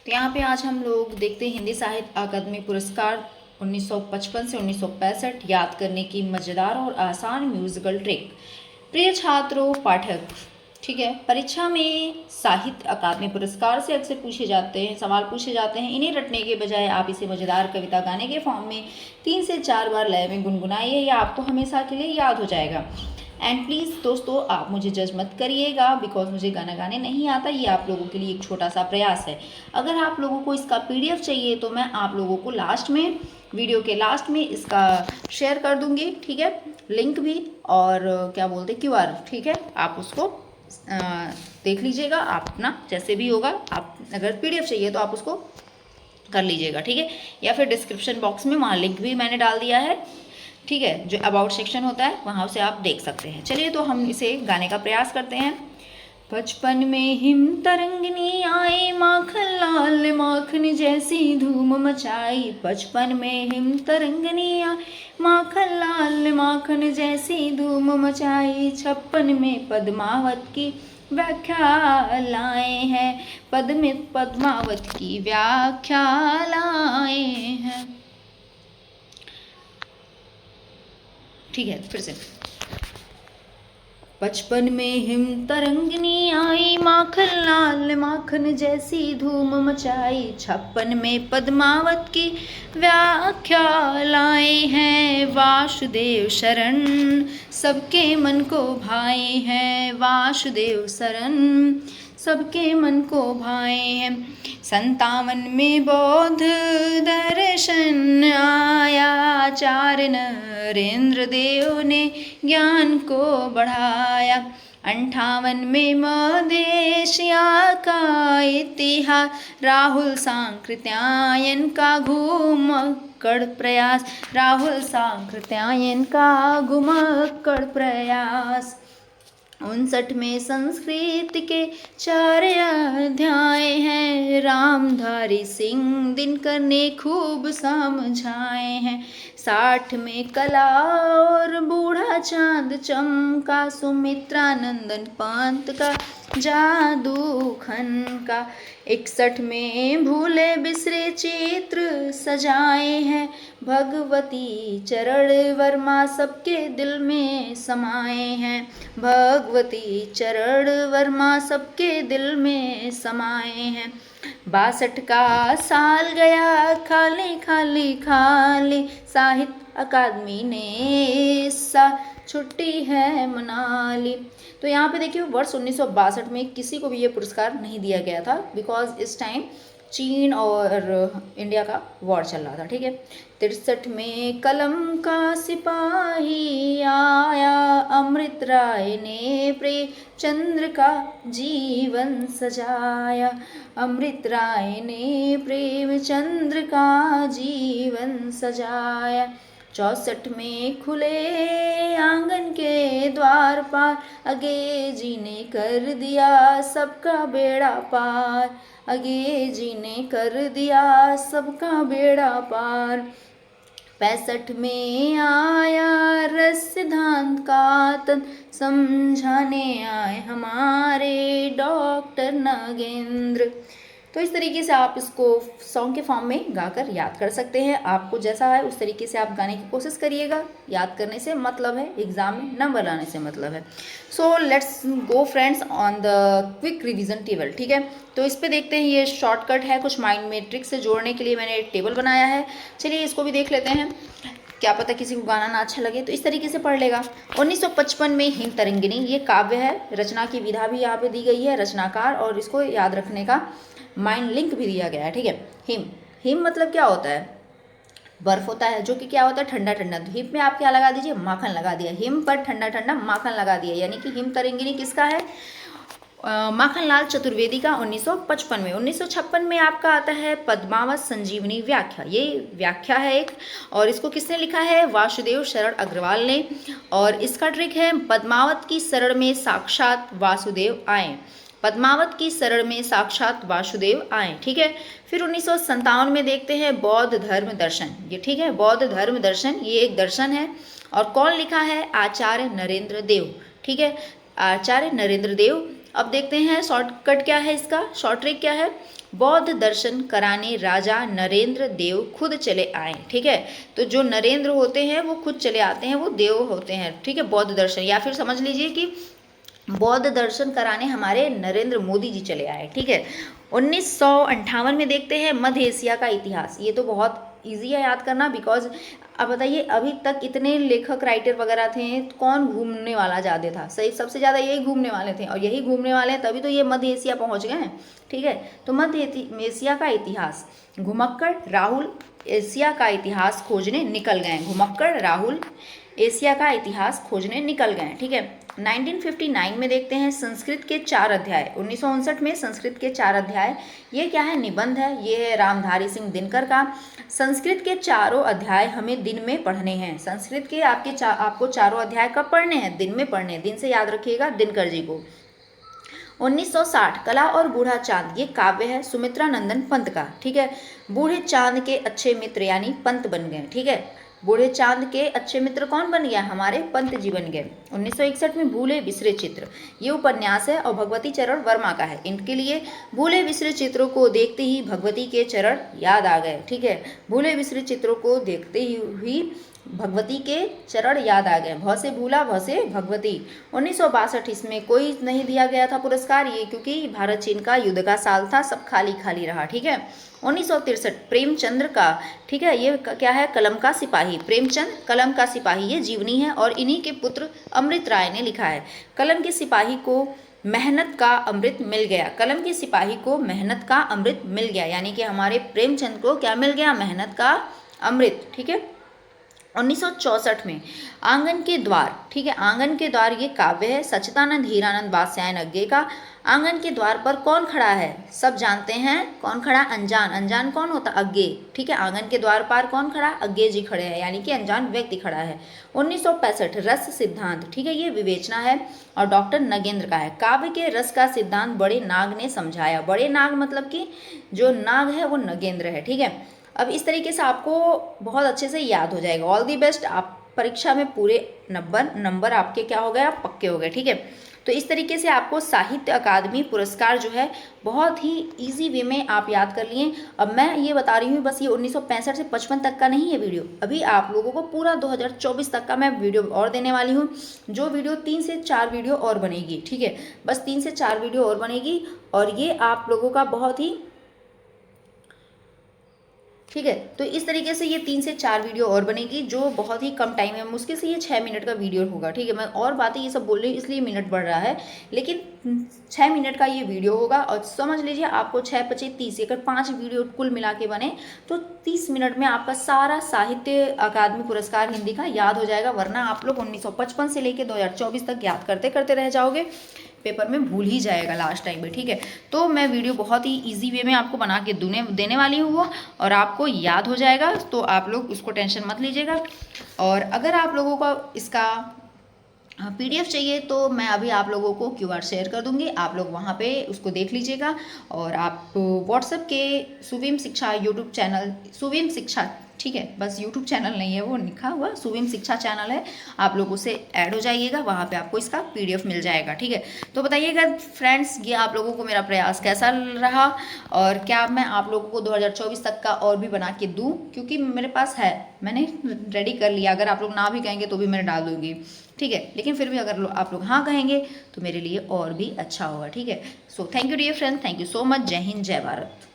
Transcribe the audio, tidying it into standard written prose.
तो यहाँ पे आज हम लोग देखते हैं हिंदी साहित्य अकादमी पुरस्कार 1955 से 1965 याद करने की मज़ेदार और आसान म्यूजिकल ट्रिक। प्रिय छात्रों, पाठक, ठीक है, परीक्षा में साहित्य अकादमी पुरस्कार से अक्सर पूछे जाते हैं सवाल पूछे जाते हैं। इन्हें रटने के बजाय आप इसे मज़ेदार कविता गाने के फॉर्म में 3 से 4 बार लय में गुनगुनाइए, या आपको हमेशा के लिए याद हो जाएगा। एंड प्लीज़ दोस्तों, आप मुझे जज मत करिएगा बिकॉज मुझे गाना गाने नहीं आता। ये आप लोगों के लिए एक छोटा सा प्रयास है। अगर आप लोगों को इसका PDF चाहिए तो मैं आप लोगों को लास्ट में, वीडियो के लास्ट में इसका शेयर कर दूंगी, ठीक है, लिंक भी, और क्या बोलते QR, ठीक है, आप उसको देख लीजिएगा। आप अपना जैसे भी होगा, आप अगर PDF चाहिए तो आप उसको कर लीजिएगा, ठीक है, या फिर डिस्क्रिप्शन बॉक्स में वहाँ लिंक भी मैंने डाल दिया है, ठीक है, जो अबाउट सेक्शन होता है वहाँ से आप देख सकते हैं। चलिए तो हम इसे गाने का प्रयास करते हैं। बचपन में हिम तरंगिनी आई, माखन लाल माखन जैसी धूम मचाई। बचपन में हिम तरंगिनी आई, माखन लाल माखन जैसी धूम मचाई। 56 में पद्मावत की व्याख्या लाए हैं, पद्मावत की व्याख्या लाए हैं। ठीक है, फिर से। बचपन में हिम तरंगिनी आई, माखन लाल माखन जैसी धूम मचाई। 56 में पद्मावत की व्याख्या लाए हैं। वासुदेव शरण सबके मन को भाए हैं, वासुदेव शरण सबके मन को भाए हैं। 57 में बौद्ध दर्शन आया, आचार्य नरेंद्र देव ने ज्ञान को बढ़ाया। 58 में मदेशिया का इतिहास, राहुल सांकृत्यायन का घुमक्कड़ प्रयास, राहुल सांकृत्यायन का घुमक्कड़ प्रयास। 59 में संस्कृत के 4 अध्याय हैं, रामधारी सिंह दिनकर ने खूब समझाए हैं। 60 में कला और बूढ़ा चांद चमका, सुमित्रानंदन पंत का जादू खन का। 61 में भूले बिसरे चित्र सजाए हैं, भगवती चरण वर्मा सबके दिल में समाए हैं, भगवती चरण वर्मा सबके दिल में समाए हैं। 62 का साल गया खाली खाली खाली, साहित्य अकादमी ने सा छुट्टी है मना ली। तो यहाँ पे देखिए वर्ष 1962 में किसी को भी ये पुरस्कार नहीं दिया गया था, बिकॉज इस टाइम चीन और इंडिया का वॉर चल रहा था, ठीक है। 63 में कलम का सिपाही आया, अमृत राय ने प्रेमचंद्र का जीवन सजाया, अमृत राय ने प्रेमचंद्र का जीवन सजाया। 64 में खुले आंगन के द्वार पार, अगे जी ने कर दिया सबका बेड़ा पार, अगे जी ने कर दिया सबका बेड़ा पार। 65 में आया रस सिद्धांत का तन, समझाने आए हमारे डॉक्टर नागेंद्र। तो इस तरीके से आप इसको सॉन्ग के फॉर्म में गाकर याद कर सकते हैं। आपको जैसा है उस तरीके से आप गाने की कोशिश करिएगा। याद करने से मतलब है एग्जाम में नंबर लाने से मतलब है। So let's go friends on the quick revision table, ठीक है। तो इस पे देखते हैं, ये शॉर्टकट है, कुछ माइंड में ट्रिक से जोड़ने के लिए मैंने टेबल बनाया है। चलिए इसको भी देख लेते हैं, क्या पता किसी को गाना ना अच्छा लगे तो इस तरीके से पढ़ लेगा। 1955 में हिम तरंगिनी, ये काव्य है, रचना की विधा भी यहाँ पे दी गई है, रचनाकार, और इसको याद रखने का माइंड लिंक भी दिया गया है, ठीक है। हिम, हिम मतलब क्या होता है? बर्फ होता है, जो कि क्या होता है? ठंडा ठंडा। तो हिम में आप क्या लगा दीजिए? माखन लगा दिया, हिम पर ठंडा ठंडा माखन लगा दिया, यानी कि हिम तरंगिनी किसका है? माखनलाल चतुर्वेदी का 1955 में। 1956 में आपका आता है पद्मावत संजीवनी व्याख्या, ये व्याख्या है एक, और इसको किसने लिखा है? वासुदेव शरण अग्रवाल ने, और इसका ट्रिक है पद्मावत की शरण में साक्षात वासुदेव आए, पद्मावत की शरण में साक्षात वासुदेव आए, ठीक है। फिर 1957 में देखते हैं बौद्ध धर्म दर्शन, ये ठीक है, बौद्ध धर्म दर्शन, ये एक दर्शन है, और कौन लिखा है? आचार्य नरेंद्र देव, ठीक है, आचार्य नरेंद्र देव। अब देखते हैं शॉर्टकट क्या है इसका, शॉर्ट ट्रिक क्या है। बौद्ध दर्शन कराने राजा नरेंद्र देव खुद चले आए। ठीक है, तो जो नरेंद्र होते हैं वो खुद चले आते हैं, वो देव होते हैं। ठीक है, बौद्ध दर्शन, या फिर समझ लीजिए कि बौद्ध दर्शन कराने हमारे नरेंद्र मोदी जी चले आए। ठीक है, 1958 में देखते हैं मध्य एशिया का इतिहास। ये तो बहुत इजी है याद करना, बिकॉज अब बताइए अभी तक इतने लेखक राइटर वगैरह थे, कौन घूमने वाला ज़्यादा था, सही सबसे ज़्यादा यही घूमने वाले थे, और यही घूमने वाले हैं तभी तो ये मध्य एशिया पहुँच गए हैं। ठीक है, तो मध्य एशिया का इतिहास, घुमक्कड़ राहुल एशिया का इतिहास खोजने निकल गए। घुमक्कड़ राहुल एशिया का इतिहास खोजने निकल गए। ठीक है, 1959 में देखते हैं संस्कृत के 4 अध्याय। 1959 में संस्कृत के 4 अध्याय, ये क्या है, निबंध है, ये है रामधारी सिंह दिनकर का। संस्कृत के चारों अध्याय हमें दिन में पढ़ने हैं। संस्कृत के आपको चारों अध्याय कब पढ़ने हैं, दिन में पढ़ने हैं, दिन से याद रखिएगा दिनकर जी को। 1960 कला और बूढ़ा चांद, ये काव्य है सुमित्रा नंदन पंत का। ठीक है, बूढ़े चांद के अच्छे मित्र यानी पंत बन गए। ठीक है, बूढ़े चांद के अच्छे मित्र कौन बन गया, हमारे पंत जी बन गए। 1961 में भूले बिसरे चित्र, ये उपन्यास है और भगवती चरण वर्मा का है। इनके लिए भूले बिसरे चित्रों को देखते ही भगवती के चरण याद आ गए। ठीक है, भूले बिसरे चित्रों को देखते ही भगवती के चरण याद आ गए। भ से भूला, भ से भगवती। 1962 इसमें कोई नहीं दिया गया था पुरस्कार, ये क्योंकि भारत चीन का युद्ध का साल था, सब खाली खाली रहा। ठीक है, 1963 प्रेमचंद्र का। ठीक है, ये क्या है, कलम का सिपाही। प्रेमचंद कलम का सिपाही, ये जीवनी है और इन्हीं के पुत्र अमृत राय ने लिखा है। कलम के सिपाही को मेहनत का अमृत मिल गया। कलम के सिपाही को मेहनत का अमृत मिल गया, यानी कि हमारे प्रेमचंद को क्या मिल गया, मेहनत का अमृत। ठीक है, 1964 में आंगन के द्वार। ठीक है, आंगन के द्वार ये काव्य है सच्चिदानंद हीरानंद बादशाह अज्ञे का। आंगन के द्वार पर कौन खड़ा है, सब जानते हैं कौन खड़ा, अनजान। अनजान कौन होता, अज्ञे। ठीक है, आंगन के द्वार पर कौन खड़ा, अज्ञे जी खड़े हैं, यानी कि अनजान व्यक्ति खड़ा है। 1965 रस सिद्धांत। ठीक है, ये विवेचना है और डॉक्टर नगेंद्र का है। काव्य के रस का सिद्धांत बड़े नाग ने समझाया। बड़े नाग मतलब कि जो नाग है वो नगेंद्र है। ठीक है, अब इस तरीके से आपको बहुत अच्छे से याद हो जाएगा। ऑल दी बेस्ट, आप परीक्षा में पूरे नंबर आपके क्या हो गए, आप पक्के हो गए। ठीक है, तो इस तरीके से आपको साहित्य अकादमी पुरस्कार जो है बहुत ही इजी वे में आप याद कर लिए। अब मैं ये बता रही हूँ, बस ये 1965 से 55 तक का नहीं है वीडियो, अभी आप लोगों को पूरा 2024 तक का मैं वीडियो और देने वाली हूँ, जो वीडियो 3 से 4 वीडियो और बनेगी। ठीक है, बस 3 से 4 वीडियो और बनेगी और ये आप लोगों का बहुत ही, ठीक है, तो इस तरीके से ये 3 से 4 वीडियो और बनेगी जो बहुत ही कम टाइम है, मुश्किल से ये 6 मिनट का वीडियो होगा। ठीक है, मैं और बातें ये सब बोल रही हूँ इसलिए मिनट बढ़ रहा है, लेकिन 6 मिनट का ये वीडियो होगा। और समझ लीजिए आपको 6 25 30, अगर 5 वीडियो कुल मिला के बने तो 30 मिनट में आपका सारा साहित्य अकादमी पुरस्कार हिंदी का याद हो जाएगा, वरना आप लोग 1955 से लेकर 2024 तक याद करते करते रह जाओगे, पेपर में भूल ही जाएगा लास्ट टाइम में। ठीक है, तो मैं वीडियो बहुत ही इजी वे में आपको बना के देने वाली हूँ वो, और आपको याद हो जाएगा, तो आप लोग उसको टेंशन मत लीजिएगा। और अगर आप लोगों को इसका PDF चाहिए तो मैं अभी आप लोगों को QR शेयर कर दूंगी, आप लोग वहाँ पे उसको देख लीजिएगा। और आप व्हाट्सएप के सुवीम शिक्षा यूट्यूब चैनल, सुवीम शिक्षा, ठीक है, बस यूट्यूब चैनल नहीं है वो लिखा हुआ, सुवीम शिक्षा चैनल है, आप लोग उससे ऐड हो जाइएगा, वहाँ पे आपको इसका PDF मिल जाएगा। ठीक है, तो बताइएगा फ्रेंड्स ये आप लोगों को मेरा प्रयास कैसा रहा, और क्या मैं आप लोगों को 2024 तक का और भी बना के दूँ, क्योंकि मेरे पास है, मैंने रेडी कर लिया, अगर आप लोग ना भी कहेंगे तो भी मैं डाल दूँगी। ठीक है, लेकिन फिर भी अगर आप लोग हाँ कहेंगे तो मेरे लिए और भी अच्छा होगा। ठीक है, so thank you dear friends, thank you so much, जय हिंद जय भारत।